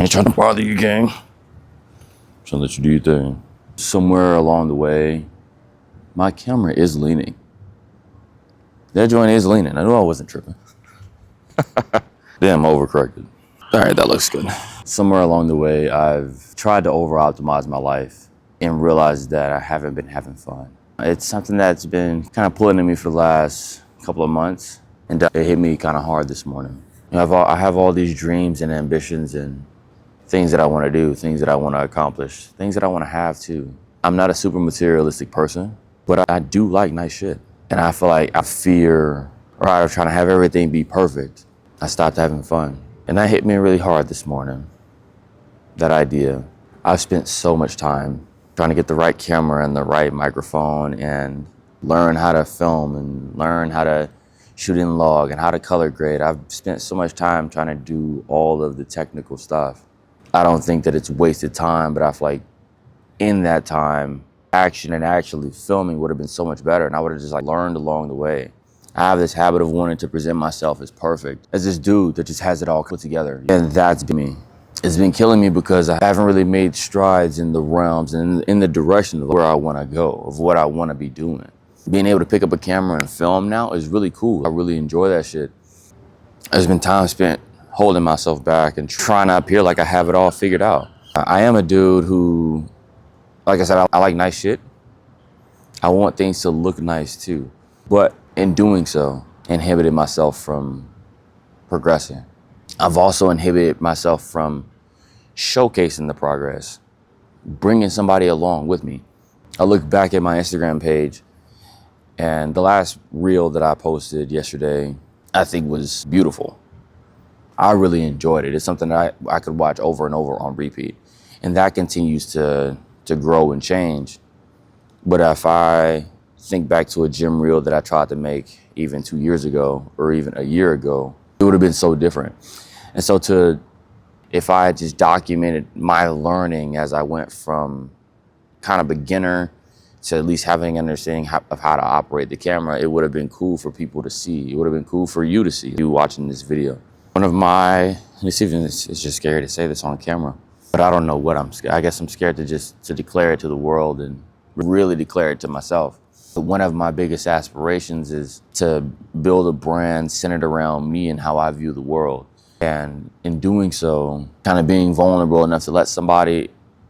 Ain't trying to bother you, gang. Trying to let you do your thing. Somewhere along the way, my camera is leaning. That joint is leaning. I knew I wasn't tripping. Damn, overcorrected. All right, that looks good. Somewhere along the way, I've tried to over-optimize my life and realized that I haven't been having fun. It's something that's been kind of pulling at me for the last couple of months, and it hit me kind of hard this morning. I have all these dreams and ambitions and things that I want to do, things that I want to accomplish, things that I want to have too. I'm not a super materialistic person, but I do like nice shit. And I feel like I fear, or out of trying to have everything be perfect, I stopped having fun. And that hit me really hard this morning, that idea. I've spent so much time trying to get the right camera and the right microphone and learn how to film and learn how to shoot in log and how to color grade. I've spent so much time trying to do all of the technical stuff. I don't think that it's wasted time, but I feel like in that time, action and actually filming would have been so much better, and I would have just learned along the way. I have this habit of wanting to present myself as perfect, as this dude that just has it all put together. And that's been me. It's been killing me because I haven't really made strides in the realms and in the direction of where I want to go, of what I want to be doing. Being able to pick up a camera and film now is really cool. I really enjoy that shit. There's been time spent holding myself back and trying to appear like I have it all figured out. I am a dude who, like I said, I like nice shit. I want things to look nice too. But in doing so, inhibited myself from progressing. I've also inhibited myself from showcasing the progress, bringing somebody along with me. I look back at my Instagram page, and the last reel that I posted yesterday, I think was beautiful. I really enjoyed it. It's something that I could watch over and over on repeat. And that continues to grow and change. But if I think back to a gym reel that I tried to make even 2 years ago or even a year ago, it would have been so different. And so if I had just documented my learning as I went from kind of beginner to at least having an understanding of how to operate the camera, it would have been cool for people to see. It would have been cool for you to see, you watching this video. One of my, let me see if it's just scary to say this on camera, but I don't know what I'm scared. I guess I'm scared to declare it to the world and really declare it to myself. But one of my biggest aspirations is to build a brand centered around me and how I view the world. And in doing so, kind of being vulnerable enough to let somebody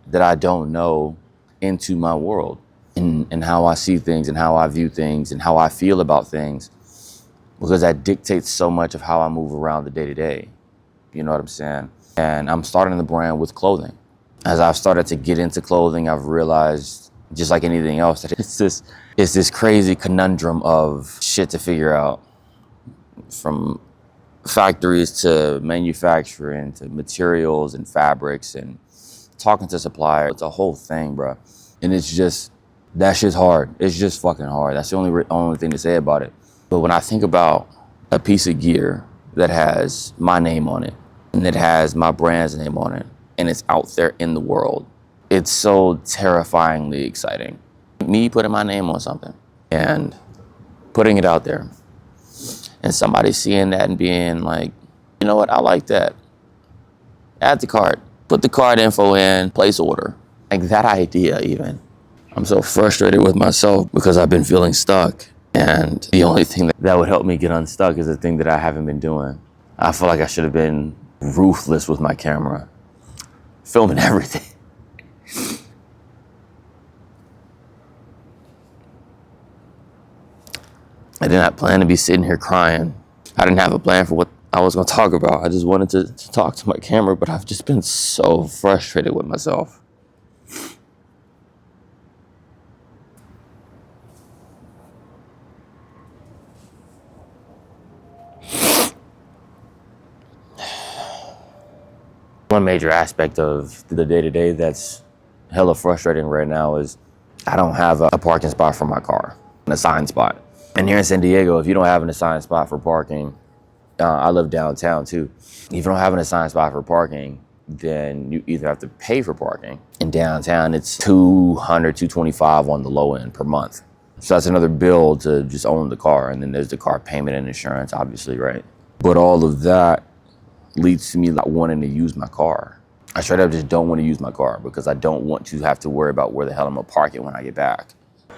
that I don't know into my world and how I see things and how I view things and how I feel about things, because that dictates so much of how I move around the day-to-day. You know what I'm saying? And I'm starting the brand with clothing. As I've started to get into clothing, I've realized, just like anything else, that it's this crazy conundrum of shit to figure out, from factories to manufacturing to materials and fabrics and talking to suppliers. It's a whole thing, bro. And it's just, that shit's hard. It's just fucking hard. That's the only thing to say about it. But when I think about a piece of gear that has my name on it and that has my brand's name on it and it's out there in the world, it's so terrifyingly exciting. Me putting my name on something and putting it out there and somebody seeing that and being like, you know what, I like that. Add to cart, put the card info in, place order. Like that idea even. I'm so frustrated with myself because I've been feeling stuck. And the only thing that would help me get unstuck is the thing that I haven't been doing. I feel like I should have been ruthless with my camera, filming everything. I did not plan to be sitting here crying. I didn't have a plan for what I was going to talk about. I just wanted to talk to my camera, but I've just been so frustrated with myself. One major aspect of the day-to-day that's hella frustrating right now is I don't have a parking spot for my car, an assigned spot. And here in San Diego, if you don't have an assigned spot for parking, I live downtown too. If you don't have an assigned spot for parking, then you either have to pay for parking. In downtown, it's $200, $225 on the low end per month. So that's another bill to just own the car. And then there's the car payment and insurance, obviously, right? But all of that leads to me not wanting to use my car. I straight up just don't want to use my car because I don't want to have to worry about where the hell I'm gonna park it when I get back.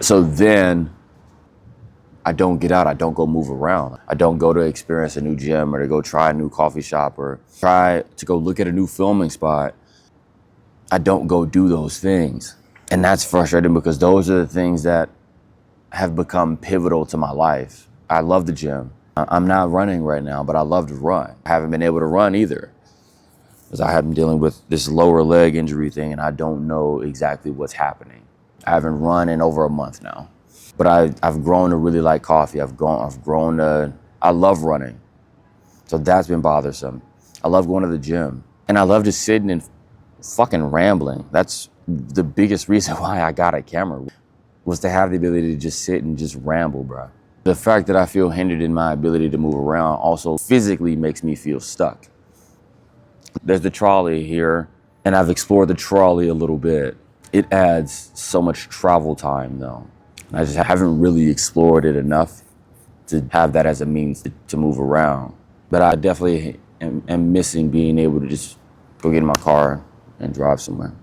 So then I don't get out, I don't go move around. I don't go to experience a new gym or to go try a new coffee shop or try to go look at a new filming spot. I don't go do those things. And that's frustrating because those are the things that have become pivotal to my life. I love the gym. I'm not running right now, but I love to run. I haven't been able to run either because I have been dealing with this lower leg injury thing and I don't know exactly what's happening. I haven't run in over a month now, but I've grown to really like coffee. I love running. So that's been bothersome. I love going to the gym and I love just sitting and fucking rambling. That's the biggest reason why I got a camera, was to have the ability to just sit and just ramble, bro. The fact that I feel hindered in my ability to move around also physically makes me feel stuck. There's the trolley here, and I've explored the trolley a little bit. It adds so much travel time though. I just haven't really explored it enough to have that as a means to move around. But I definitely am missing being able to just go get in my car and drive somewhere.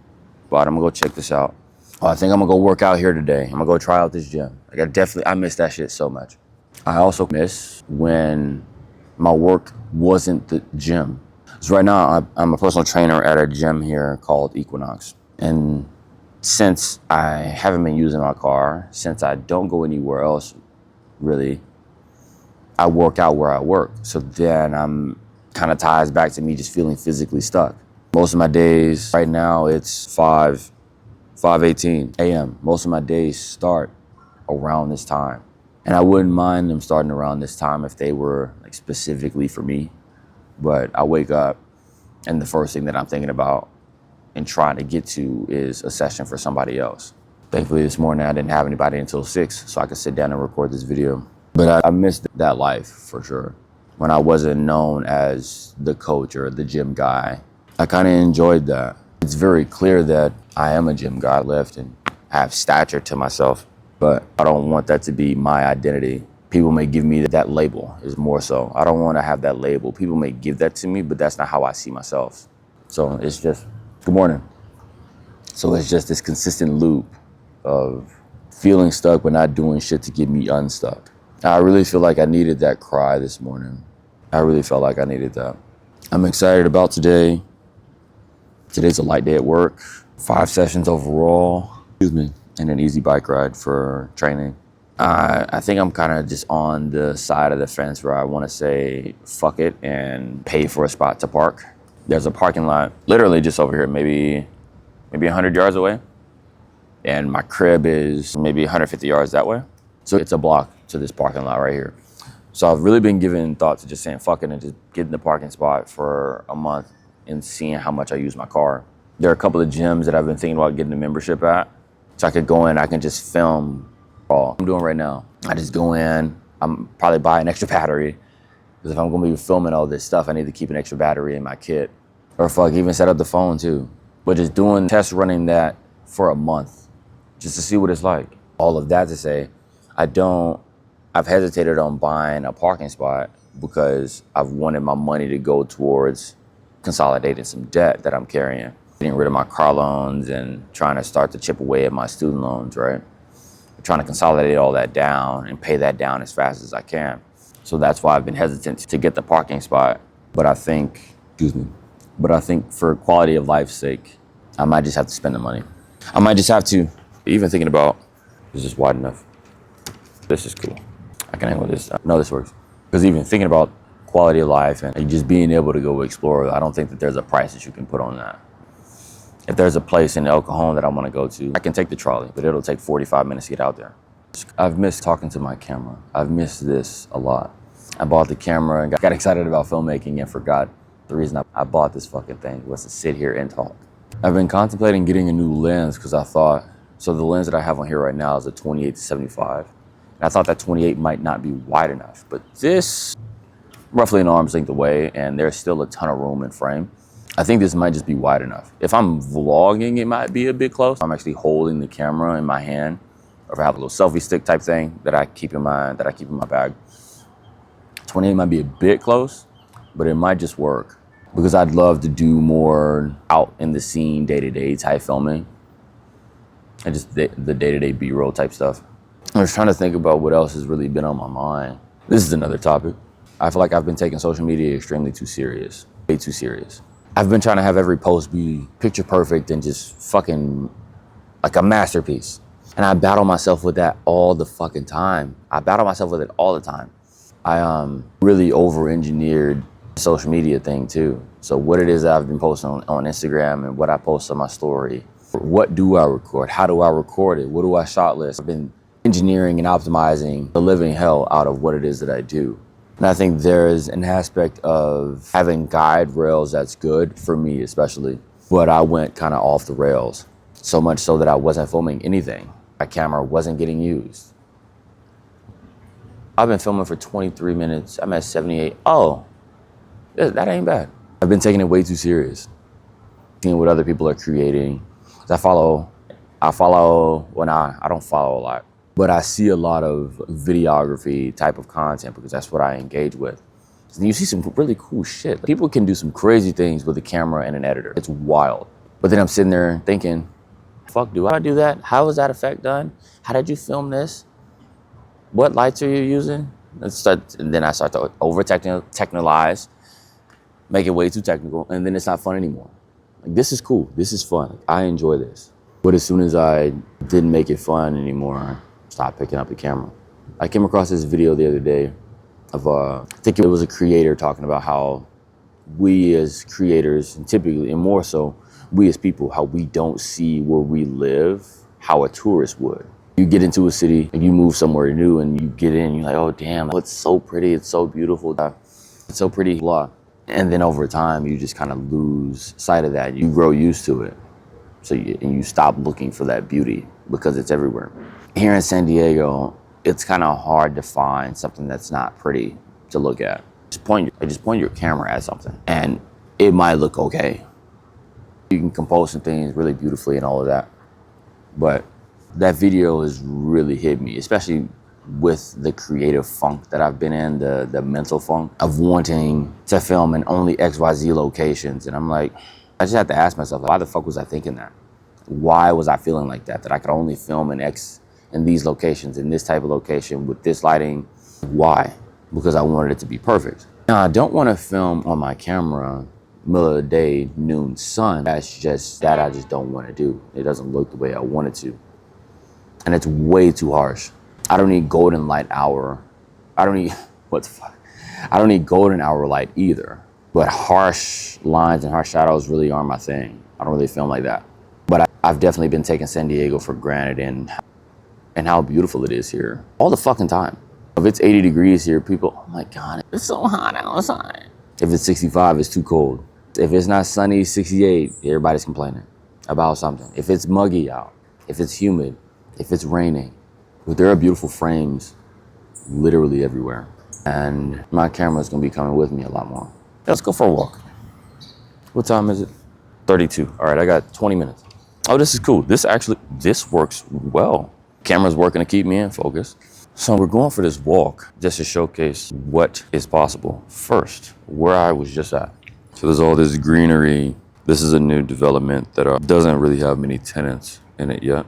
But I'm gonna go check this out. Oh, I think I'm gonna go work out here today. I'm gonna go try out this gym. I miss that shit so much. I also miss when my work wasn't the gym. So right now, I'm a personal trainer at a gym here called Equinox. And since I haven't been using my car, since I don't go anywhere else, really, I work out where I work. So then I'm kind of ties back to me just feeling physically stuck. Most of my days, right now, it's 5:18 a.m. Most of my days start around this time. And I wouldn't mind them starting around this time if they were like specifically for me. But I wake up and the first thing that I'm thinking about and trying to get to is a session for somebody else. Thankfully this morning I didn't have anybody until 6, so I could sit down and record this video. But I missed that life for sure. When I wasn't known as the coach or the gym guy, I kind of enjoyed that. It's very clear that I am a gym guy. I lift and have stature to myself, but I don't want that to be my identity. People may give me that label, is more so. I don't want to have that label. People may give that to me, but that's not how I see myself. So it's just, good morning. So it's just this consistent loop of feeling stuck but not doing shit to get me unstuck. I really feel like I needed that cry this morning. I really felt like I needed that. I'm excited about today. Today's a light day at work. 5 sessions overall, and an easy bike ride for training. I think I'm kind of just on the side of the fence where I want to say fuck it and pay for a spot to park. There's a parking lot literally just over here, maybe 100 yards away. And my crib is maybe 150 yards that way. So it's a block to this parking lot right here. So I've really been giving thought to just saying fuck it and just getting the parking spot for a month and seeing how much I use my car. There are a couple of gyms that I've been thinking about getting a membership at. So I could go in, I can just film all I'm doing right now. I just go in, I'm probably buy an extra battery. Because if I'm gonna be filming all this stuff, I need to keep an extra battery in my kit. Or fuck, even set up the phone too. But just doing test running that for a month, just to see what it's like. All of that to say, I've hesitated on buying a parking spot because I've wanted my money to go towards consolidating some debt that I'm carrying. Getting rid of my car loans and trying to start to chip away at my student loans, right? Trying to consolidate all that down and pay that down as fast as I can. So that's why I've been hesitant to get the parking spot. But I think for quality of life's sake, I might just have to spend the money. I might just have to, even thinking about, is this wide enough? This is cool. I can handle this. I know this works. Because even thinking about quality of life and just being able to go explore, I don't think that there's a price that you can put on that. If there's a place in El Cajon that I want to go to, I can take the trolley, but it'll take 45 minutes to get out there. I've missed talking to my camera. I've missed this a lot. I bought the camera and got excited about filmmaking and forgot the reason I bought this fucking thing was to sit here and talk. I've been contemplating getting a new lens because I thought, so the lens that I have on here right now is a 28-75. And I thought that 28 might not be wide enough, but this, roughly an arm's length away, and there's still a ton of room in frame. I think this might just be wide enough. If I'm vlogging, it might be a bit close. I'm actually holding the camera in my hand, or if I have a little selfie stick type thing that I keep in my bag. 28 might be a bit close, but it might just work. because I'd love to do more out in the scene, day-to-day type filming, and just the day-to-day B-roll type stuff. I was trying to think about what else has really been on my mind. This is another topic. I feel like I've been taking social media extremely too serious, way too serious. I've been trying to have every post be picture perfect and just fucking like a masterpiece. And I battle myself with that all the fucking time. I battle myself with it all the time. I really over-engineered the social media thing too. So what it is that I've been posting on Instagram and what I post on my story. What do I record? How do I record it? What do I shot list? I've been engineering and optimizing the living hell out of what it is that I do. And I think there's an aspect of having guide rails that's good for me especially. But I went kind of off the rails. So much so that I wasn't filming anything. My camera wasn't getting used. I've been filming for 23 minutes. I'm at 78. Oh, that ain't bad. I've been taking it way too serious. Seeing what other people are creating. I follow, I don't follow a lot, but I see a lot of videography type of content because that's what I engage with. And you see some really cool shit. People can do some crazy things with a camera and an editor. It's wild. But then I'm sitting there thinking, fuck, do I do that? How was that effect done? How did you film this? What lights are you using? And then I start to over-technolize, make it way too technical, and then it's not fun anymore. Like, this is cool, this is fun, I enjoy this. But as soon as I didn't make it fun anymore, I stopped picking up the camera. I came across this video the other day of, I think it was a creator talking about how we as creators, and typically, and more so, we as people, how we don't see where we live, how a tourist would. You get into a city and you move somewhere new and you get in, you're like, oh damn, it's so pretty, it's so beautiful, it's so pretty, blah. And then over time, you just kind of lose sight of that. You grow used to it. So you stop looking for that beauty because it's everywhere. Here in San Diego, it's kind of hard to find something that's not pretty to look at. Just point your camera at something and it might look okay. You can compose some things really beautifully and all of that. But that video has really hit me, especially with the creative funk that I've been in, the mental funk of wanting to film in only XYZ locations. And I'm like, I just have to ask myself, why the fuck was I thinking that? Why was I feeling like that I could only film in these locations, in this type of location, with this lighting? Why? Because I wanted it to be perfect. Now, I don't want to film on my camera middle of the day, noon sun. That's just that I just don't want to do. It doesn't look the way I want it to. And it's way too harsh. I don't need golden light hour. I don't need golden hour light either. But harsh lines and harsh shadows really are my thing. I don't really film like that. But I've definitely been taking San Diego for granted and how beautiful it is here all the fucking time. If it's 80 degrees here, people, oh my God, it's so hot outside. If it's 65, it's too cold. If it's not sunny, 68, everybody's complaining about something. If it's muggy out, if it's humid, if it's raining, but there are beautiful frames literally everywhere. And my camera's gonna be coming with me a lot more. Let's go for a walk. What time is it? 32. All right, I got 20 minutes. Oh, this is cool. This works well. Camera's working to keep me in focus. So we're going for this walk just to showcase what is possible. First, where I was just at. So there's all this greenery. This is a new development that doesn't really have many tenants in it yet.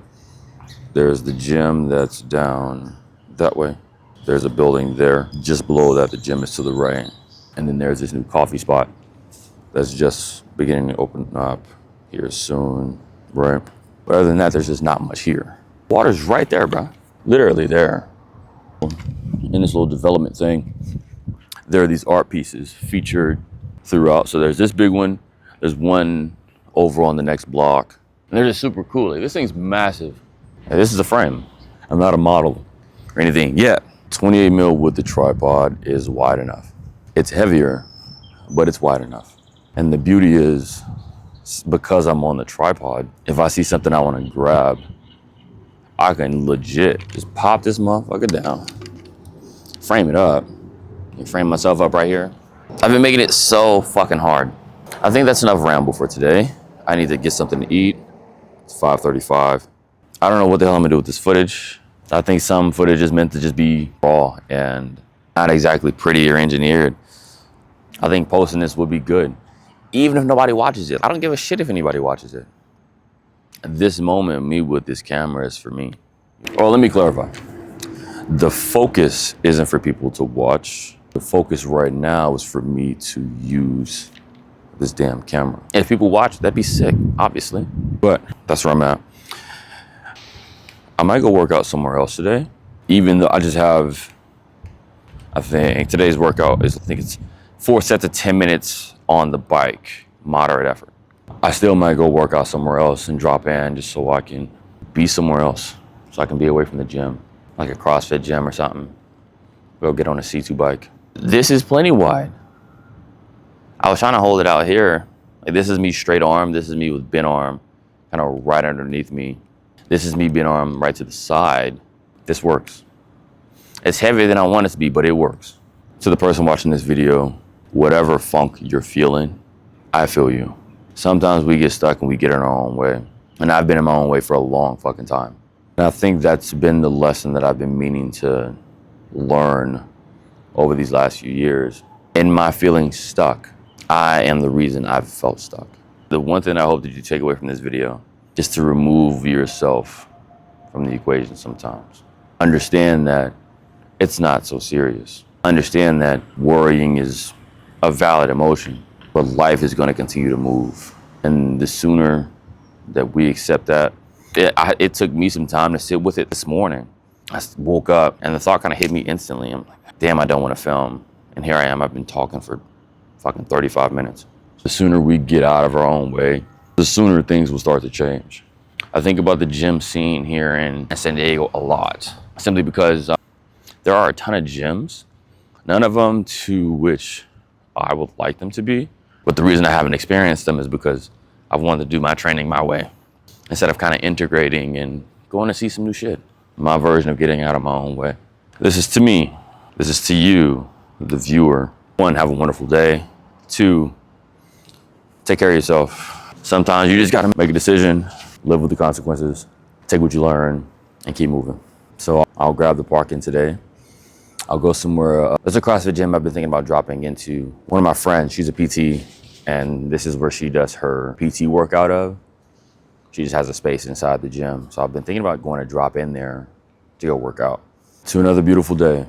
There's the gym that's down that way. There's a building there. Just below that, the gym is to the right. And then there's this new coffee spot that's just beginning to open up here soon, right? But other than that, there's just not much here. Water's right there, bro. Literally there. In this little development thing, there are these art pieces featured throughout. So there's this big one. There's one over on the next block. And they're just super cool. Like, this thing's massive. Hey, this is a frame. I'm not a model or anything yet. 28 mil with the tripod is wide enough. It's heavier, but it's wide enough. And the beauty is, because I'm on the tripod, if I see something I want to grab, I can legit just pop this motherfucker down, frame it up, and frame myself up right here. I've been making it so fucking hard. I think that's enough ramble for today. I need to get something to eat. It's 5:35. I don't know what the hell I'm gonna do with this footage. I think some footage is meant to just be raw and not exactly pretty or engineered. I think posting this would be good. even if nobody watches it. I don't give a shit if anybody watches it. This moment, me with this camera is for me. Or let me clarify. The focus isn't for people to watch. The focus right now is for me to use this damn camera. And if people watch, that'd be sick, obviously. But that's where I'm at. I might go work out somewhere else today, even though I just have, I think today's workout is, I think it's 4 sets of 10 minutes on the bike, moderate effort. I still might go work out somewhere else and drop in just so I can be somewhere else, so I can be away from the gym, like a CrossFit gym or something. Go get on a C2 bike. This is plenty wide. I was trying to hold it out here. Like, this is me straight arm. This is me with bent arm, kind of right underneath me. This is me bent arm right to the side. This works. It's heavier than I want it to be, but it works. To the person watching this video, whatever funk you're feeling, I feel you. Sometimes we get stuck and we get in our own way. And I've been in my own way for a long fucking time. And I think that's been the lesson that I've been meaning to learn over these last few years. In my feeling stuck, I am the reason I've felt stuck. The one thing I hope that you take away from this video is to remove yourself from the equation sometimes. Understand that it's not so serious. Understand that worrying is a valid emotion, but life is going to continue to move. And the sooner that we accept that, it took me some time to sit with it this morning. I woke up and the thought kind of hit me instantly. I'm like, damn, I don't want to film. And here I am, I've been talking for fucking 35 minutes. The sooner we get out of our own way, the sooner things will start to change. I think about the gym scene here in San Diego a lot, simply because there are a ton of gyms, none of them to which I would like them to be. But the reason I haven't experienced them is because I wanted to do my training my way, instead of kind of integrating and going to see some new shit. My version of getting out of my own way. This is to me. This is to you, the viewer. 1, have a wonderful day. 2, take care of yourself. Sometimes you just gotta make a decision, live with the consequences, take what you learn, and keep moving. So I'll grab the parking today. I'll go somewhere. There's a CrossFit gym I've been thinking about dropping into. One of my friends, she's a PT, and this is where she does her PT workout of. She just has a space inside the gym. So I've been thinking about going to drop in there to go work out. To another beautiful day.